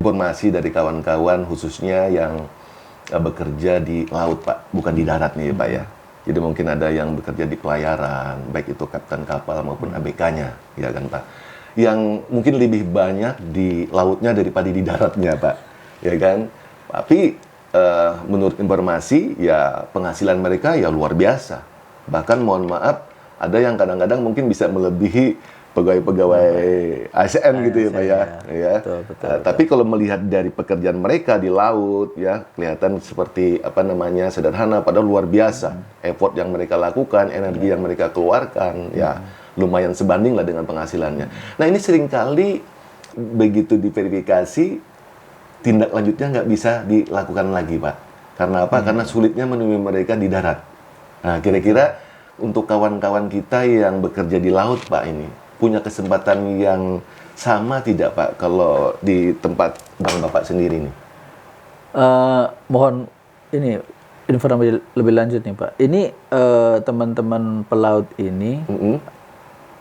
informasi dari kawan-kawan khususnya yang bekerja di laut, Pak, bukan di darat nih, Pak ya. Jadi mungkin ada yang bekerja di pelayaran, baik itu kapten kapal maupun ABK-nya, ya kan, Pak. Yang mungkin lebih banyak di lautnya daripada di daratnya, Pak, ya kan. Tapi menurut informasi ya penghasilan mereka ya luar biasa. Bahkan mohon maaf, ada yang kadang-kadang mungkin bisa melebihi pegawai-pegawai ASN gitu ya, Pak ya. Ya. Betul. Tapi kalau melihat dari pekerjaan mereka di laut ya kelihatan seperti sederhana padahal luar biasa. Effort yang mereka lakukan, energi yang mereka keluarkan ya lumayan sebanding lah dengan penghasilannya. Nah, ini seringkali begitu diverifikasi tindak lanjutnya nggak bisa dilakukan lagi, Pak. Karena apa? Karena sulitnya menemui mereka di darat. Nah, kira-kira untuk kawan-kawan kita yang bekerja di laut, Pak, ini punya kesempatan yang sama tidak, Pak, kalau di tempat Bang Bapak sendiri nih? Mohon ini informasi lebih lanjut nih, Pak. Ini teman-teman pelaut ini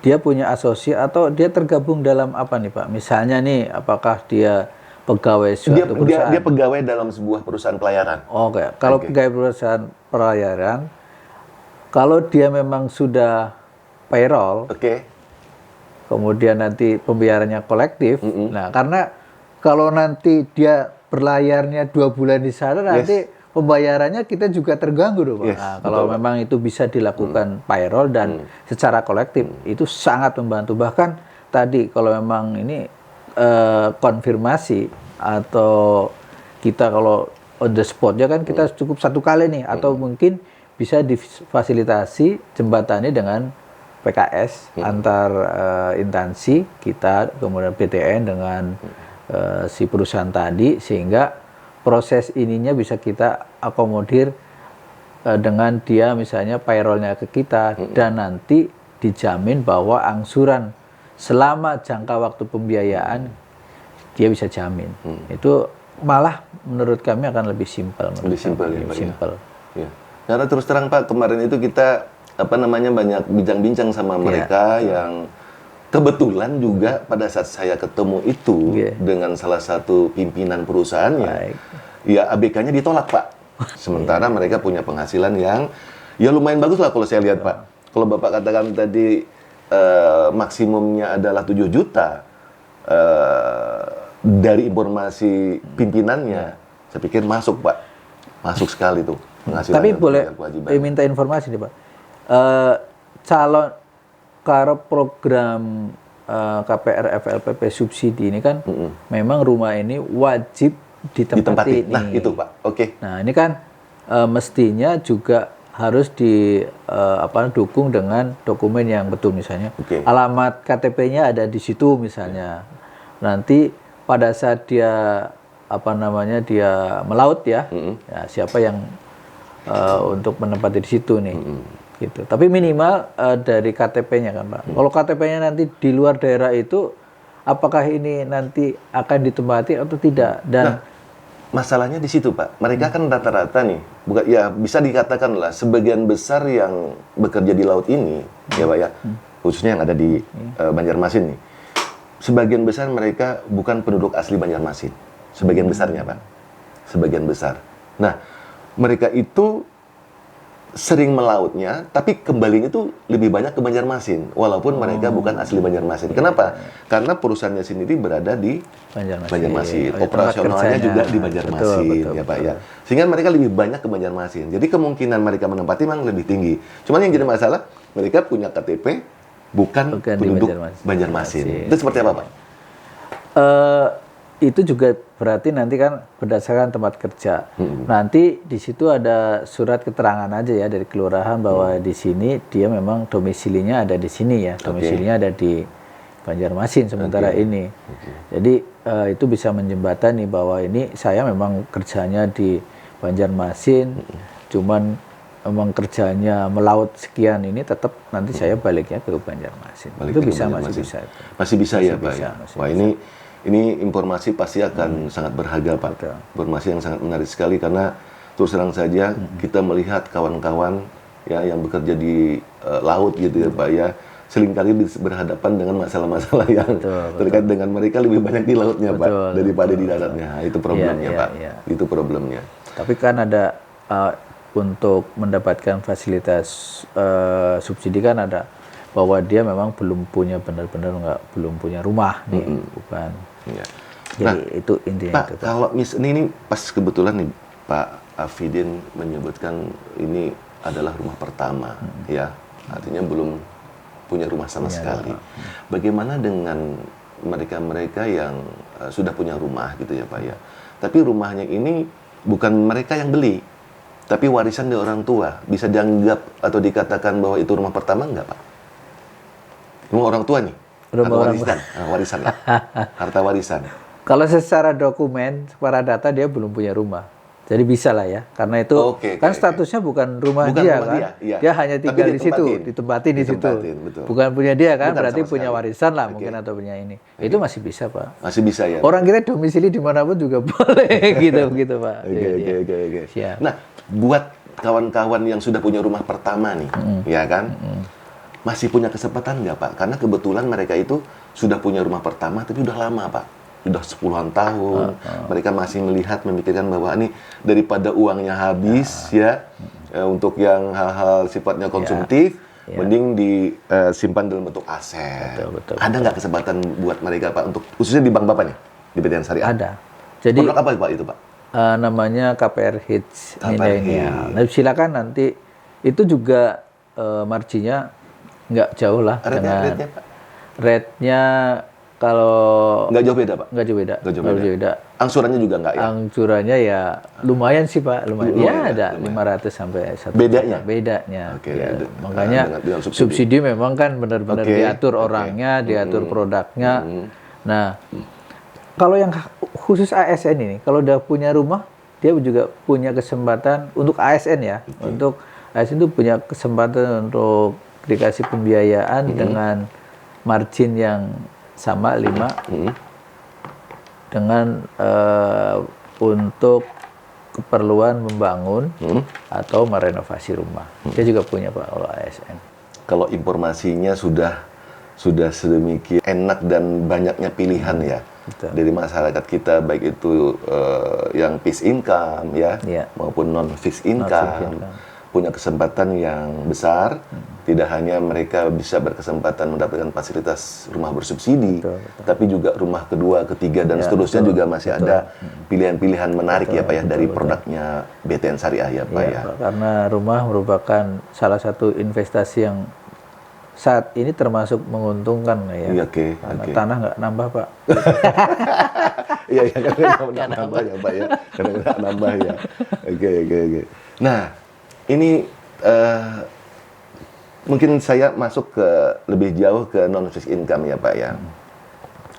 dia punya asosiasi atau dia tergabung dalam apa nih, Pak? Misalnya nih, apakah dia pegawai suatu perusahaan? Dia pegawai dalam sebuah perusahaan pelayaran. Oke. Kalau pegawai perusahaan pelayaran, kalau dia memang sudah payroll, kemudian nanti pembayarannya kolektif. Nah, karena kalau nanti dia berlayarnya 2 bulan di sana, nanti pembayarannya kita juga terganggu dong, Pak. Nah, kalau memang itu bisa dilakukan payroll dan secara kolektif, itu sangat membantu. Bahkan tadi kalau memang ini konfirmasi atau kita kalau on the spot ya kan kita cukup 1 kali nih, atau mungkin bisa difasilitasi jembatannya dengan PKS antar instansi kita, kemudian PTN dengan si perusahaan tadi, sehingga proses ininya bisa kita akomodir dengan dia misalnya payrollnya ke kita, dan nanti dijamin bahwa angsuran selama jangka waktu pembiayaan dia bisa jamin. Itu malah menurut kami akan lebih simpel. Lebih simpel. Ya. Karena terus terang, Pak, kemarin itu kita banyak bincang-bincang sama mereka yang kebetulan juga pada saat saya ketemu itu dengan salah satu pimpinan perusahaannya, ya ABK-nya ditolak, Pak. Sementara mereka punya penghasilan yang ya lumayan bagus lah kalau saya lihat, Pak. Kalau Bapak katakan tadi maksimumnya adalah 7 juta dari informasi pimpinannya, saya pikir masuk, Pak. Masuk sekali tuh penghasilan. Tapi boleh minta informasi nih, Pak. Calon karo program KPR FLPP subsidi ini kan memang rumah ini wajib ditempati. Nah, itu, Pak. Nah, ini kan mestinya juga harus dukung dengan dokumen yang betul, misalnya alamat KTP-nya ada di situ misalnya. Nanti pada saat dia dia melaut ya, ya siapa yang untuk menempati di situ nih. Gitu. Tapi minimal dari KTP-nya kan, Pak. Kalau KTP-nya nanti di luar daerah itu, apakah ini nanti akan ditempati atau tidak? Dan masalahnya di situ, Pak. Mereka kan rata-rata nih, ya bisa dikatakan lah sebagian besar yang bekerja di laut ini, ya Pak ya, khususnya yang ada di Banjarmasin nih. Sebagian besar mereka bukan penduduk asli Banjarmasin. Sebagian besarnya, Pak. Sebagian besar. Nah, mereka itu sering melautnya, tapi kembalinya itu lebih banyak ke Banjarmasin, walaupun mereka bukan asli Banjarmasin. Kenapa? Karena perusahaannya sendiri berada di Banjarmasin. Operasionalnya juga di Banjarmasin, ya Pak ya. Sehingga mereka lebih banyak ke Banjarmasin. Jadi kemungkinan mereka menempati memang lebih tinggi. Cuman yang jadi masalah, mereka punya KTP bukan penduduk Banjarmasin. Itu seperti apa, Pak? Itu juga berarti nanti kan berdasarkan tempat kerja. Nanti di situ ada surat keterangan aja ya dari kelurahan bahwa di sini dia memang domisilinya ada di sini ya. Domisilinya ada di Banjarmasin sementara ini. Jadi itu bisa menjembatani bahwa ini saya memang kerjanya di Banjarmasin, cuman memang kerjanya melaut sekian ini, tetap nanti saya baliknya ke Banjarmasin. Itu bisa, masih bisa. Masih bisa ya, Pak. Wah, ini informasi pasti akan sangat berharga, Pak. Informasi yang sangat menarik sekali, karena terus terang saja kita melihat kawan-kawan ya yang bekerja di laut gitu ya, Pak ya, seringkali berhadapan dengan masalah-masalah yang terkait dengan mereka lebih banyak di lautnya, Pak, daripada di daratnya. Itu problemnya, Pak. Itu problemnya. Tapi kan ada untuk mendapatkan fasilitas subsidi kan ada bahwa dia memang belum punya benar-benar belum punya rumah nih, bukan. Jadi itu intinya. Pak, kalau ini pas kebetulan nih Pak Afidin menyebutkan ini adalah rumah pertama, ya, artinya belum punya rumah sama sekali. Bagaimana dengan mereka-mereka yang sudah punya rumah gitu ya Pak ya, tapi rumahnya ini bukan mereka yang beli, tapi warisan dari orang tua, bisa dianggap atau dikatakan bahwa itu rumah pertama enggak Pak? Rumah orang tua nih, warisan lah, harta warisan. Kalau secara dokumen, secara data dia belum punya rumah. Jadi bisa lah ya, karena itu statusnya bukan rumah dia kan, dia hanya tinggal di situ, ditempatin di situ, bukan punya dia kan, berarti punya warisan lah mungkin atau punya ini, itu masih bisa Pak. Masih bisa ya. Orang kita domisili dimanapun juga boleh gitu Pak. Oke. Nah, buat kawan-kawan yang sudah punya rumah pertama nih, ya kan, masih punya kesempatan nggak Pak? Karena kebetulan mereka itu sudah punya rumah pertama, tapi udah lama Pak. Sudah 10-an tahun, mereka masih memikirkan bahwa ini daripada uangnya habis untuk yang hal-hal sifatnya konsumtif, mending disimpan dalam bentuk aset. Betul. Ada nggak kesempatan buat mereka Pak, untuk khususnya di bank Bapak nih, di BTN Syariah? Ada. Jadi produk apa Pak itu Pak? Namanya KPR Hits Millennial. Nah, silakan nanti itu juga marginnya nggak jauh lah dengan rate-nya. Kalau nggak jauh beda Pak? Nggak jauh beda. Angsurannya juga nggak ya? Angsurannya ya lumayan sih Pak, lumayan. Ya ada 500 sampai 1 bedanya? Bedanya. Oke, makanya dengan subsidi memang kan benar-benar diatur orangnya, diatur produknya. Nah, kalau yang khusus ASN ini, kalau udah punya rumah, dia juga punya kesempatan untuk ASN ya. Untuk ASN itu punya kesempatan untuk dikasih pembiayaan dengan margin yang sama 5 dengan untuk keperluan membangun atau merenovasi rumah. Dia juga punya Pak kalau ASN. Kalau informasinya sudah sedemikian enak dan banyaknya pilihan ya. Betul. Dari masyarakat kita, baik itu yang fixed income maupun non fixed income, punya kesempatan yang besar. Tidak hanya mereka bisa berkesempatan mendapatkan fasilitas rumah bersubsidi, tapi juga rumah kedua, ketiga, dan seterusnya juga masih ada pilihan-pilihan menarik ya Pak ya, dari produknya BTN Syariah ya Pak ya. Karena rumah merupakan salah satu investasi yang saat ini termasuk menguntungkan ya. Karena tanah nggak nambah Pak. Iya, karena nambah ya Pak ya. Karena nggak nambah ya. Oke. Nah, ini mungkin saya masuk ke lebih jauh ke non fixed income ya Pak ya.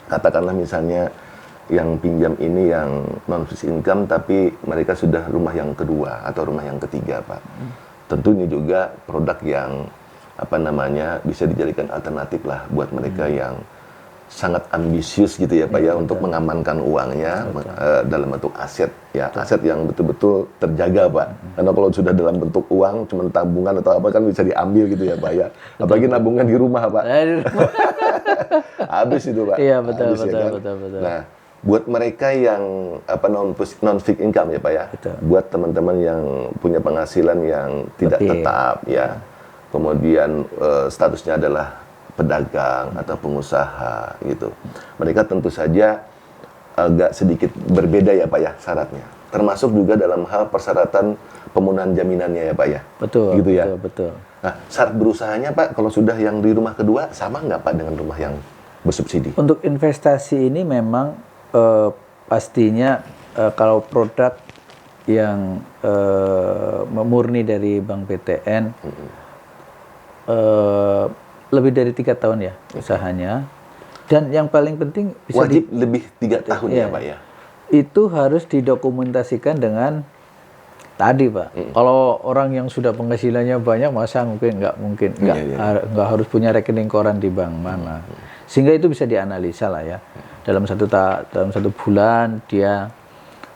Katakanlah misalnya yang pinjam ini yang non fixed income, tapi mereka sudah rumah yang kedua atau rumah yang ketiga Pak. Tentu ini juga produk yang bisa dijadikan alternatif lah buat mereka yang sangat ambisius gitu ya Pak ya, untuk mengamankan uangnya dalam bentuk aset ya, aset yang betul-betul terjaga Pak. Karena kalau sudah dalam bentuk uang cuma tabungan atau apa kan bisa diambil gitu ya Pak ya. Apalagi nabungan di rumah Pak. Habis itu Pak. Iya betul. Nah, buat mereka yang non fixed income ya Pak ya. Buat teman-teman yang punya penghasilan yang tidak tetap ya. Kemudian statusnya adalah pedagang atau pengusaha gitu. Mereka tentu saja agak sedikit berbeda ya Pak ya syaratnya. Termasuk juga dalam hal persyaratan pemenuhan jaminannya ya Pak ya. Betul. Gitu ya. Betul. Nah, syarat berusahanya Pak kalau sudah yang di rumah kedua sama nggak Pak dengan rumah yang bersubsidi? Untuk investasi ini memang pastinya kalau produk yang murni dari Bank BTN lebih dari 3 tahun ya usahanya, dan yang paling penting bisa wajib lebih 3 tahun ya Pak ya. Itu harus didokumentasikan dengan tadi Pak. Kalau orang yang sudah penghasilannya banyak, masa nggak harus punya rekening koran di bank mana, sehingga itu bisa dianalisa lah ya. Dalam satu bulan dia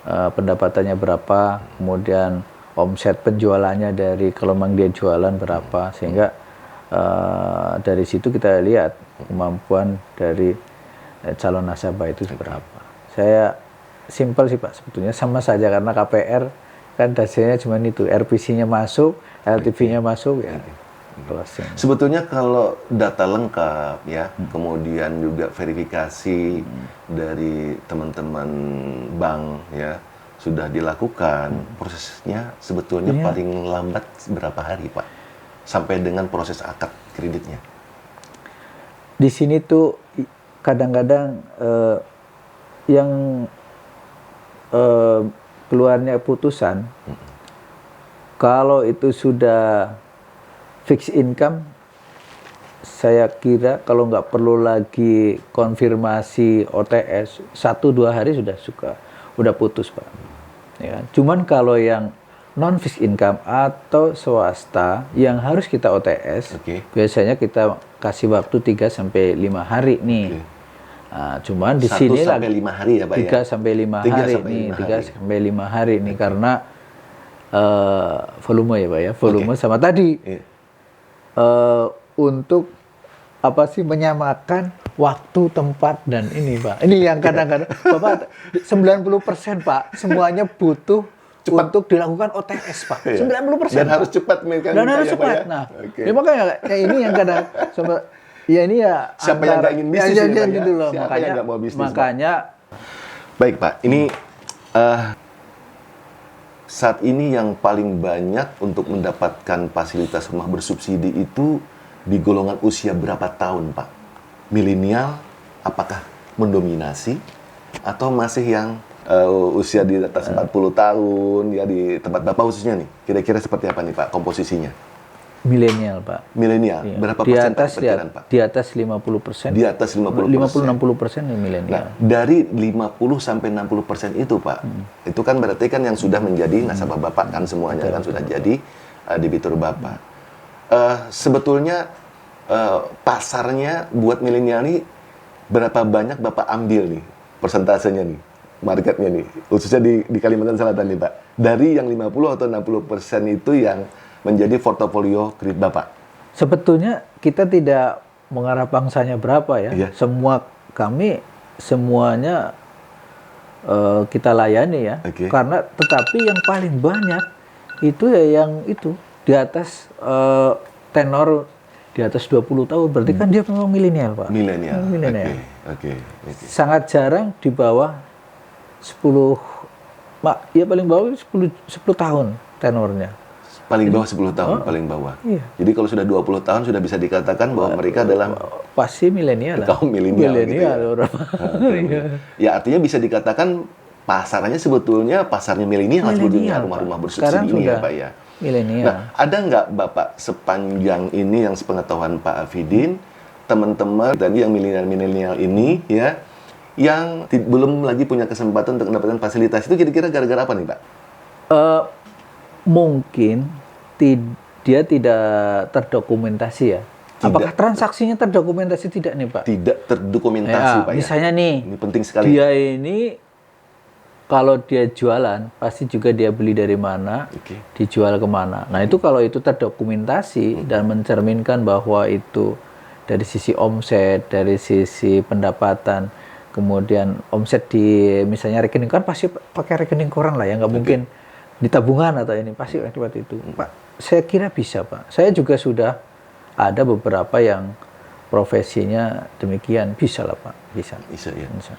pendapatannya berapa, kemudian omset penjualannya dari kalau memang dia jualan berapa, sehingga dari situ kita lihat kemampuan dari calon nasabah itu seberapa. Saya simpel sih Pak, sebetulnya sama saja karena KPR kan dasarnya cuma itu, RPC-nya masuk, LTV-nya masuk ya. Closing. Sebetulnya kalau data lengkap ya, kemudian juga verifikasi dari teman-teman bank ya sudah dilakukan, prosesnya sebetulnya paling lambat berapa hari Pak? Sampai dengan proses akad kreditnya. Di sini tuh kadang-kadang yang keluarnya putusan, kalau itu sudah fixed income, saya kira kalau nggak perlu lagi konfirmasi OTS, 1-2 hari udah putus Pak. Ya kan? Cuman kalau yang non fixed income atau swasta yang harus kita OTS, biasanya kita kasih waktu 3-5 hari nih. Nah, cuman di sini 1-5 hari ya Pak 3-5 hari nih, 3-5 hari nih karena volume ya Pak ya, volume sama tadi untuk apa sih menyamakan waktu, tempat dan ini Pak. Ini yang kadang-kadang Bapak 90% Pak semuanya butuh cepat untuk dilakukan OTS Pak. 90%. Dan harus cepat kan. Dan harus cepat. Ya? Nah, ya makanya kayak ini yang kadang ya ini ya siapa yang nggak ingin bisnis ya, gitu loh. Makanya baik Pak, ini saat ini yang paling banyak untuk mendapatkan fasilitas rumah bersubsidi itu di golongan usia berapa tahun Pak? Milenial apakah mendominasi atau masih yang usia di atas 40 tahun ya di tempat Bapak khususnya nih? Kira-kira seperti apa nih Pak komposisinya? Milenial Pak. Milenial. Iya. Berapa persen Pak? Di atas 50%. Di atas 50%. 50-60% milenial. Nah, dari 50-60% itu Pak, itu kan berarti kan yang sudah menjadi nasabah Bapak kan semuanya kan sudah jadi debitur Bapak. Sebetulnya pasarnya buat milenial ini berapa banyak Bapak ambil nih persentasenya nih, marketnya nih, khususnya di Kalimantan Selatan nih Pak. Dari yang 50 atau 60% itu yang menjadi portofolio kredit Bapak. Sebetulnya kita tidak mengarah bangsanya berapa ya. Iya. Semuanya kita layani ya. Karena tetapi yang paling banyak itu ya yang itu di atas tenor di atas 20 tahun. Berarti kan dia memang milenial Pak. Milenial. Oke. Sangat jarang di bawah 10 ya paling bawah 10 tahun tenornya. Paling bawah 10 tahun, paling bawah. Iya. Jadi kalau sudah 20 tahun sudah bisa dikatakan bahwa mereka adalah pasti milenial. Kaum milenial gitu ya. Ya artinya bisa dikatakan pasarannya sebetulnya pasarnya milenial sebetulnya rumah-rumah bersubsidi ini ya Pak ya. Milenial. Nah, ada nggak Bapak sepanjang ini yang sepengetahuan Pak Afidin, teman-teman dan yang milenial ini ya yang belum lagi punya kesempatan untuk mendapatkan fasilitas itu kira-kira gara-gara apa nih Pak? Mungkin dia tidak terdokumentasi ya. Apakah transaksinya terdokumentasi tidak nih Pak? Tidak terdokumentasi Pak ya. Misalnya nih, ini penting sekali. Dia ini kalau dia jualan pasti juga dia beli dari mana, dijual kemana. Nah itu kalau itu terdokumentasi dan mencerminkan bahwa itu dari sisi omset, dari sisi pendapatan, kemudian omset di misalnya rekening kan pasti pakai rekening koran lah ya, nggak mungkin di tabungan atau ini pasti seperti itu. Pak, saya kira bisa Pak. Saya juga sudah ada beberapa yang profesinya demikian, bisa lah Pak, bisa. Bisa ya. Bisa.